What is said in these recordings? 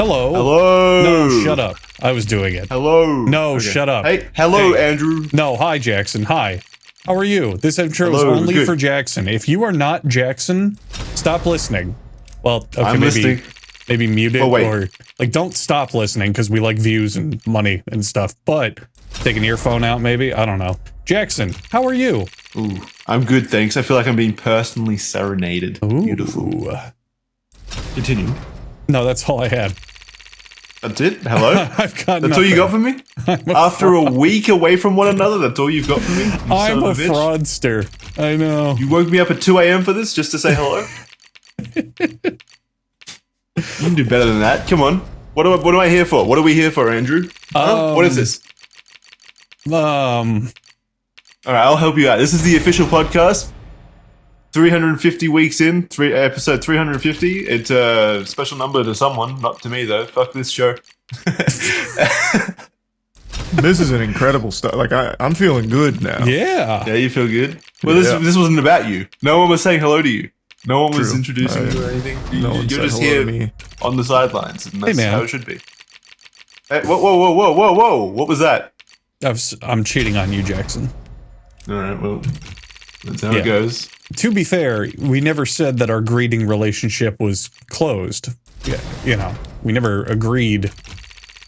Hello. Hello. No, shut up. I was doing it. Hello. No, shut up. Hey, hello, Hey. Andrew. No, hi, Jackson. Hi. How are you? This intro is Hello, only good. for Jackson. If you are not Jackson, stop listening. Well, okay, I'm listening. maybe mute it Oh, wait. or like don't stop listening because we like views and money and stuff. But take an earphone out, maybe. I don't know. Jackson, how are you? Ooh, I'm good, thanks. I feel like I'm being personally serenaded. Ooh. Beautiful. Continue. No, that's all I had. That's it? Hello? I've got That's all you got for me? I'm a After a week away from one another, that's all you've got for me? You son I'm a of bitch. fraudster. I know. You woke me up at 2 a.m. for this just to say hello? You can do better than that. Come on. What am I here for? What are we here for, Andrew? Huh? What is this? All right, I'll help you out. This is the official podcast. 350 weeks in, episode 350. It's a special number to someone, not to me though. Fuck this show. This is an incredible stuff. Like I'm feeling good now. Yeah. Yeah, you feel good? Well, Yeah. this wasn't about you. No one was saying hello to you. No one was True. introducing you or anything. No one You're said just hello to here me. on the sidelines, and that's man. how it should be. Hey, whoa! What was that? I'm cheating on you, Jackson. All right, well, that's how Yeah. it goes. To be fair, we never said that our greeting relationship was closed. Yeah, you know, we never agreed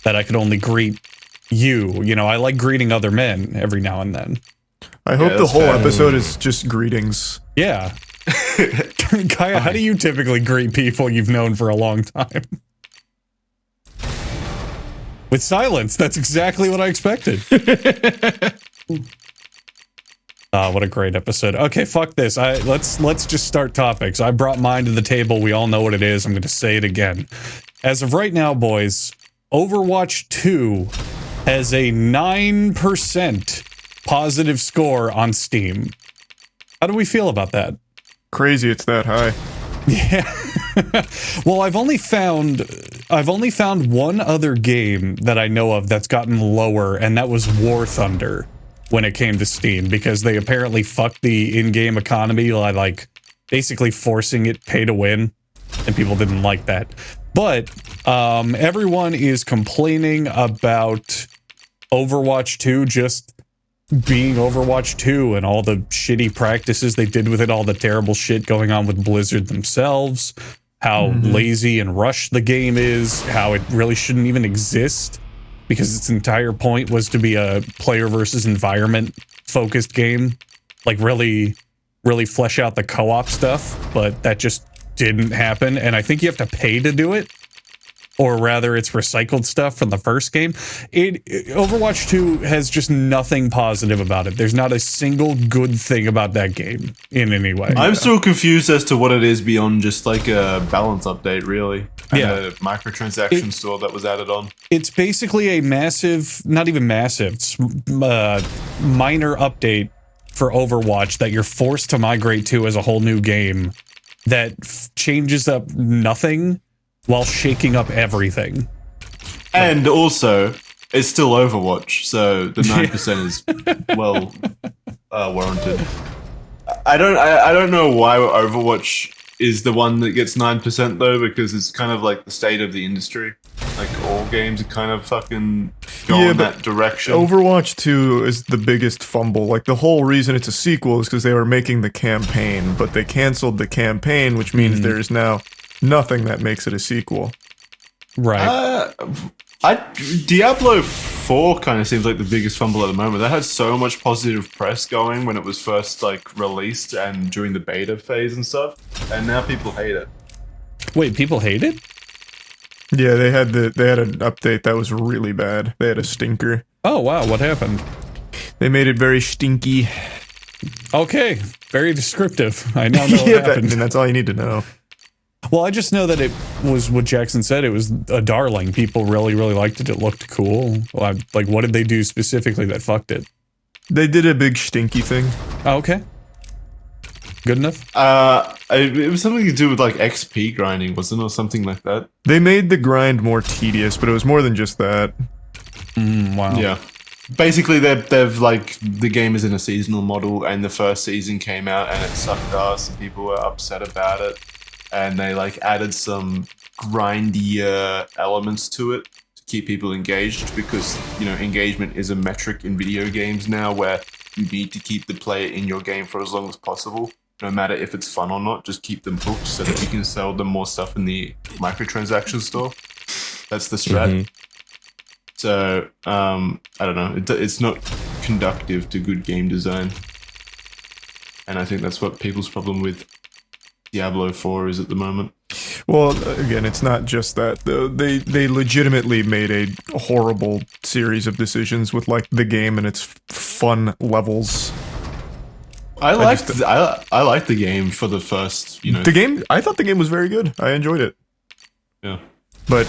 that I could only greet you. You know, I like greeting other men every now and then. I hope the that's whole fair. episode is just greetings. Yeah. Kaya, how do you typically greet people you've known for a long time? With silence. That's exactly what I expected. What a great episode. Okay, fuck this. Let's just start topics. I brought mine to the table. We all know what it is. I'm going to say it again. As of right now, boys, Overwatch 2 has a 9% positive score on Steam. How do we feel about that? Crazy, it's that high. Yeah. Well, I've only found one other game that I know of that's gotten lower, and that was War Thunder when it came to Steam, because they apparently fucked the in-game economy by like basically forcing it pay to win, and people didn't like that. But everyone is complaining about Overwatch 2 just being Overwatch 2 and all the shitty practices they did with it, all the terrible shit going on with Blizzard themselves, how lazy and rushed the game is, how it really shouldn't even exist because its entire point was to be a player versus environment focused game, like really flesh out the co-op stuff, but that just didn't happen, and I think you have to pay to do it. Or rather, it's recycled stuff from the first game. Overwatch 2 has just nothing positive about it. There's not a single good thing about that game in any way. I'm still confused as to what it is beyond just like a balance update, really. And Yeah. a microtransaction store that was added on. It's basically a massive, not even massive, minor update for Overwatch that you're forced to migrate to as a whole new game that changes up nothing while shaking up everything. And also, it's still Overwatch, so the 9% is well warranted. I don't know why Overwatch is the one that gets 9% though, because it's kind of like the state of the industry. Like all games are kind of fucking go in that direction. Overwatch 2 is the biggest fumble. Like the whole reason it's a sequel is because they were making the campaign, but they canceled the campaign, which means there is now nothing that makes it a sequel. Right. Diablo 4 kind of seems like the biggest fumble at the moment. That had so much positive press going when it was first like released and during the beta phase and stuff, and now people hate it. Wait, people hate it? Yeah, they had an update that was really bad. They had a stinker. Oh, wow. What happened? They made it very stinky. Okay. Very descriptive. I now know what Yeah, happened. that's all you need to know. Well, I just know that it was what Jackson said. It was a darling. People really, really liked it. It looked cool. Well, like, what did they do specifically that fucked it? They did a big stinky thing. Oh, okay. Good enough? It was something to do with like XP grinding, wasn't it, or something like that? They made the grind more tedious, but it was more than just that. Wow. Yeah. Basically, they've like the game is in a seasonal model, and the first season came out and it sucked ass, and people were upset about it. And they like added some grindy elements to it to keep people engaged, because engagement is a metric in video games now where you need to keep the player in your game for as long as possible, no matter if it's fun or not. Just keep them hooked so that you can sell them more stuff in the microtransaction store. That's the strat. Mm-hmm. So I don't know, it's not conducive to good game design, and I think that's what people's problem with Diablo 4 is at the moment. Well, again, it's not just that. They legitimately made a horrible series of decisions with like the game and its fun levels. I liked the game for the first, The game, I thought the game was very good. I enjoyed it. Yeah. But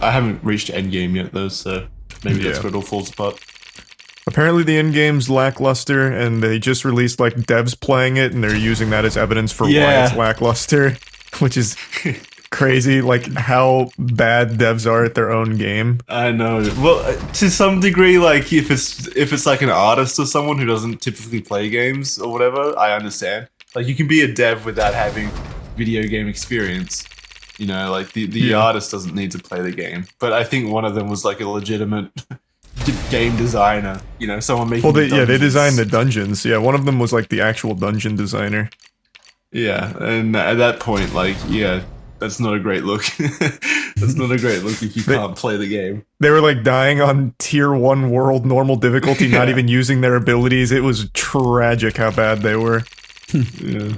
I haven't reached endgame yet though, so maybe that's where it all falls apart. Apparently the endgame's lackluster, and they just released like devs playing it, and they're using that as evidence for why it's lackluster, which is crazy, like how bad devs are at their own game. I know. Well, to some degree, like if it's like an artist or someone who doesn't typically play games or whatever, I understand. Like you can be a dev without having video game experience. Like the artist doesn't need to play the game. But I think one of them was like a legitimate game designer. Someone making. Well, they designed the dungeons. Yeah, one of them was like the actual dungeon designer. Yeah, and at that point, like, that's not a great look. That's not a great look if you can't play the game. They were like dying on tier 1 world normal difficulty, not even using their abilities. It was tragic how bad they were. Yeah.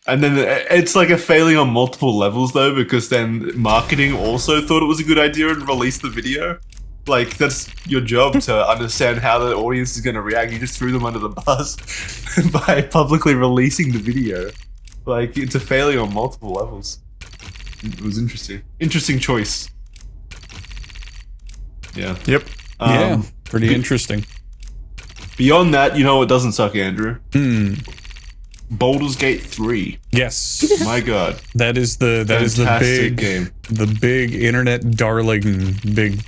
And then it's like a failing on multiple levels though, because then marketing also thought it was a good idea and released the video. Like, that's your job to understand how the audience is going to react. You just threw them under the bus by publicly releasing the video. Like, it's a failure on multiple levels. It was interesting. Interesting choice. Yeah. Yep. Pretty interesting. Beyond that, what doesn't suck, Andrew? Baldur's Gate 3. Yes. My God. That is the big game. The big internet darling, big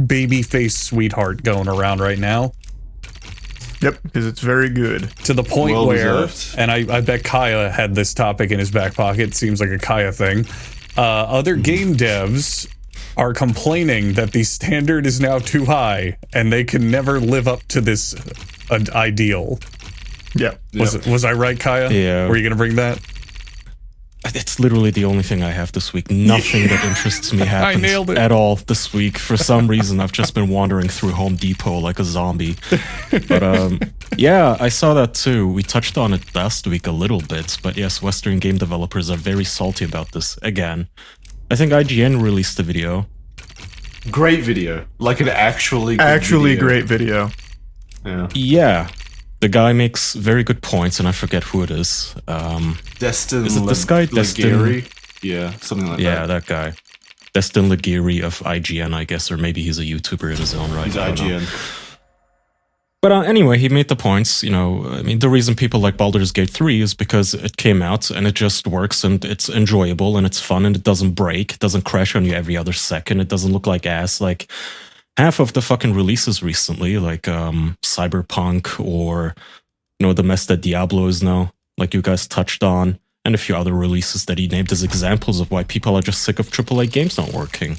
baby face sweetheart going around right now. Yep, because it's very good. To the point Well where, deserved. and I bet Kaya had this topic in his back pocket. Seems like a Kaya thing. Other game devs are complaining that the standard is now too high and they can never live up to this ideal. Yeah. Was I right, Kaya? Yeah. Were you going to bring that? It's literally the only thing I have this week. Nothing that interests me happens nailed it. at all this week. For some reason, I've just been wandering through Home Depot like a zombie. But yeah, I saw that too. We touched on it last week a little bit. But yes, Western game developers are very salty about this again. I think IGN released the video. Great video. Like an actually great video. Yeah. Yeah. The guy makes very good points, and I forget who it is. Destin Is it this guy? Legary? Yeah, something like that. Yeah, that guy. Destin Legary of IGN, I guess, or maybe he's a YouTuber in his own right. He's I don't know. IGN. But anyway, he made the points. I mean, the reason people like Baldur's Gate 3 is because it came out and it just works and it's enjoyable and it's fun and it doesn't break. It doesn't crash on you every other second. It doesn't look like ass. Like half of the fucking releases recently, like Cyberpunk or, the mess that Diablo is now, like you guys touched on, and a few other releases that he named as examples of why people are just sick of AAA games not working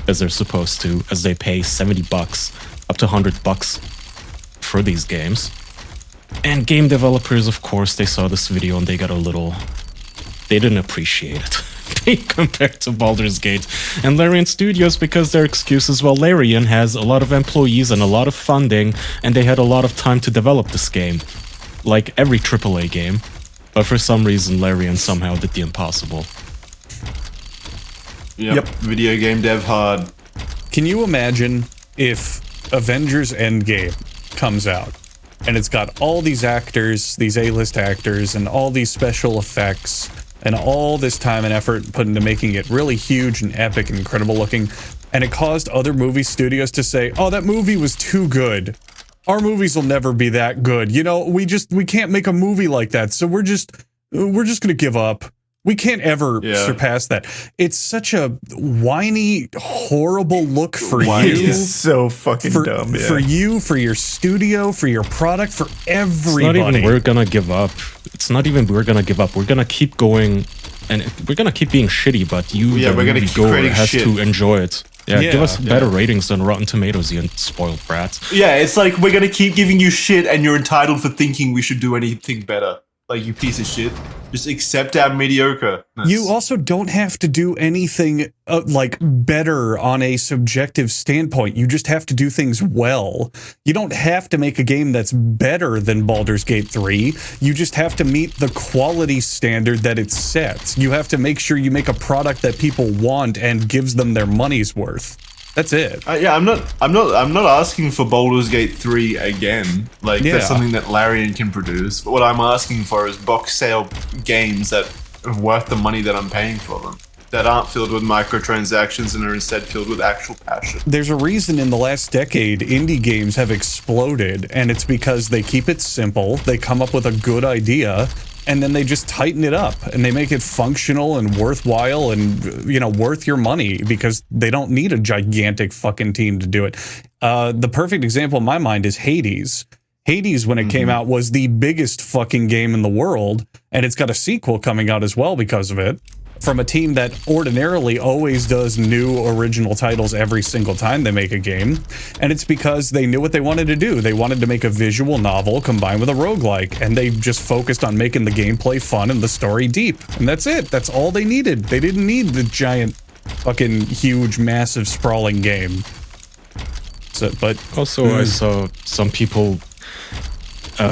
as they're supposed to, as they pay $70, up to $100 for these games. And game developers, of course, they saw this video and they didn't appreciate it. Compared to Baldur's Gate and Larian Studios, because their excuse is, well, Larian has a lot of employees and a lot of funding and they had a lot of time to develop this game, like every AAA game. But for some reason, Larian somehow did the impossible. Yep. Video game dev hard. Can you imagine if Avengers Endgame comes out and it's got all these actors, these A-list actors, and all these special effects and all this time and effort put into making it really huge and epic and incredible looking, and it caused other movie studios to say, oh, that movie was too good. Our movies will never be that good. We can't make a movie like that, so we're just gonna give up. We can't ever surpass that. It's such a whiny, horrible look for you. It's so fucking dumb. Yeah. For you, for your studio, for your product, for everybody. It's not even we're gonna give up. We're gonna keep going and we're gonna keep being shitty, but you, Yeah, the we're gonna keep moviegoer, creating has shit. to enjoy it. Yeah, Yeah, give us better ratings than Rotten Tomatoes, you spoiled brats. Yeah, it's like we're gonna keep giving you shit, and you're entitled for thinking we should do anything better. Like, you piece of shit. Just accept our mediocre. You also don't have to do anything like better on a subjective standpoint. You just have to do things well. You don't have to make a game that's better than Baldur's Gate 3. You just have to meet the quality standard that it sets. You have to make sure you make a product that people want and gives them their money's worth. That's it. Yeah, I'm not asking for Baldur's Gate 3 again. Like, Yeah. that's something that Larian can produce. But what I'm asking for is box sale games that are worth the money that I'm paying for them. That aren't filled with microtransactions and are instead filled with actual passion. There's a reason in the last decade indie games have exploded, and it's because they keep it simple, they come up with a good idea, and then they just tighten it up and they make it functional and worthwhile and, you know, worth your money because they don't need a gigantic fucking team to do it. The perfect example in my mind is Hades. Hades, when it came out, was the biggest fucking game in the world, and it's got a sequel coming out as well because of it. From a team that ordinarily always does new original titles every single time they make a game. And it's because they knew what they wanted to do. They wanted to make a visual novel combined with a roguelike, and they just focused on making the gameplay fun and the story deep. And that's it. That's all they needed. They didn't need the giant, fucking huge, massive, sprawling game. So, but Also, I saw some people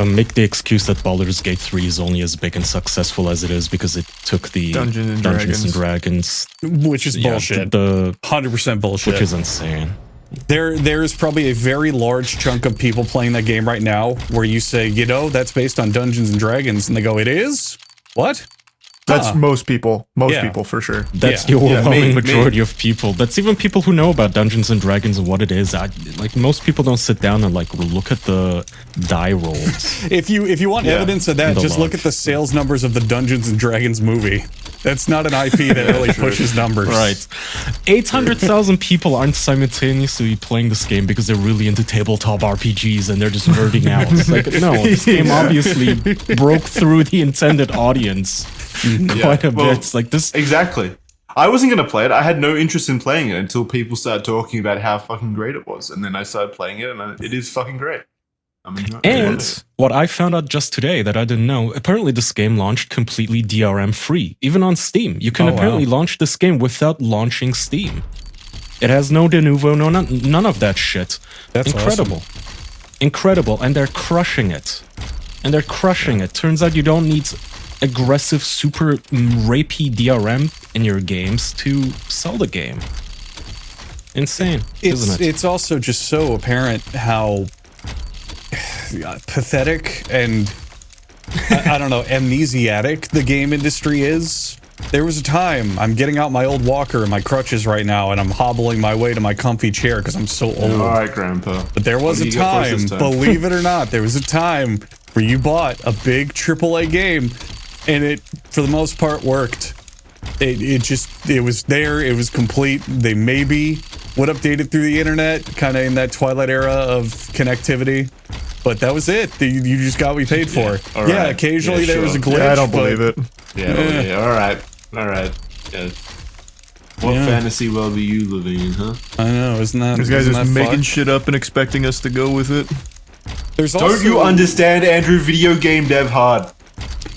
make the excuse that Baldur's Gate 3 is only as big and successful as it is because it took the Dungeons and Dragons, which is bullshit. the 100% bullshit. which is insane. There's probably a very large chunk of people playing that game right now where you say, you know, that's based on Dungeons and Dragons, and they go, it is? What? That's most people. Most Yeah. people, for sure. That's Yeah. the overwhelming me. majority of people. That's even people who know about Dungeons and Dragons and what it is. Like, most people don't sit down and like look at the die rolls. If you want evidence of that, The just look launch. at the sales numbers of the Dungeons and Dragons movie. That's not an IP that really pushes numbers. Right. 800,000 people aren't simultaneously playing this game because they're really into tabletop RPGs and they're just nerding out. It's like, no, this game obviously broke through the intended audience quite a well, bit. It's like this. Exactly. I wasn't going to play it. I had no interest in playing it until people started talking about how fucking great it was. And then I started playing it, and it is fucking great. I mean, And what I found out just today that I didn't know, apparently this game launched completely DRM free, even on Steam. You can apparently launch this game without launching Steam. It has no Denuvo, none of that shit. That's incredible. Incredible. And they're crushing it. Turns out you don't need aggressive, super rapey DRM in your games to sell the game. Insane, isn't it? It's also just so apparent how pathetic and I don't know, amnesiatic the game industry is. There was a time, I'm getting out my old walker and my crutches right now, and I'm hobbling my way to my comfy chair because I'm so old. All right, Grandpa. But there was What a do you got for us time, this time? believe it or not, there was a time where you bought a big AAA game, and it, for the most part, worked. It was there, it was complete. They maybe would update it through the internet, kind of in that twilight era of connectivity. But that was it. You just got what you paid for. All Yeah, right. occasionally Yeah, there was a sure. glitch. Yeah, I don't but believe it. Yeah. All right. Yeah. What fantasy world are you living in, huh? I know, isn't that? These guys isn't just that making fucked? shit up and expecting us to go with it. There's Don't you understand, Andrew? Video game dev hard.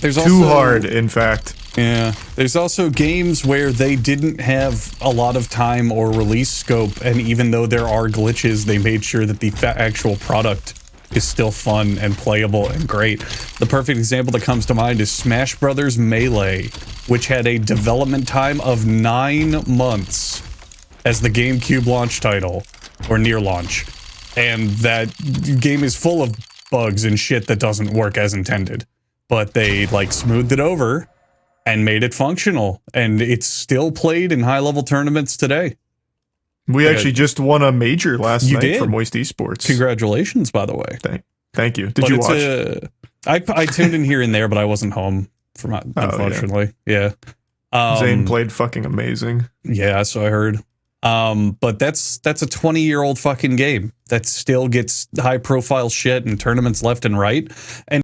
There's Too also, hard, in fact. Yeah. There's also games where they didn't have a lot of time or release scope, and even though there are glitches, they made sure that the actual product is still fun and playable and great. The perfect example that comes to mind is Smash Brothers Melee, which had a development time of 9 months as the GameCube launch title, or near launch. And that game is full of bugs and shit that doesn't work as intended. But they, like, smoothed it over and made it functional. And it's still played in high-level tournaments today. We actually just won a major last You night did? for Moist Esports. Congratulations, by the way. Thank you. Did But you it's watch? I tuned in here and there, but I wasn't home for my, unfortunately. Yeah. Zane played fucking amazing. Yeah, so I heard. But that's a 20-year-old fucking game that still gets high-profile shit in tournaments left and right. And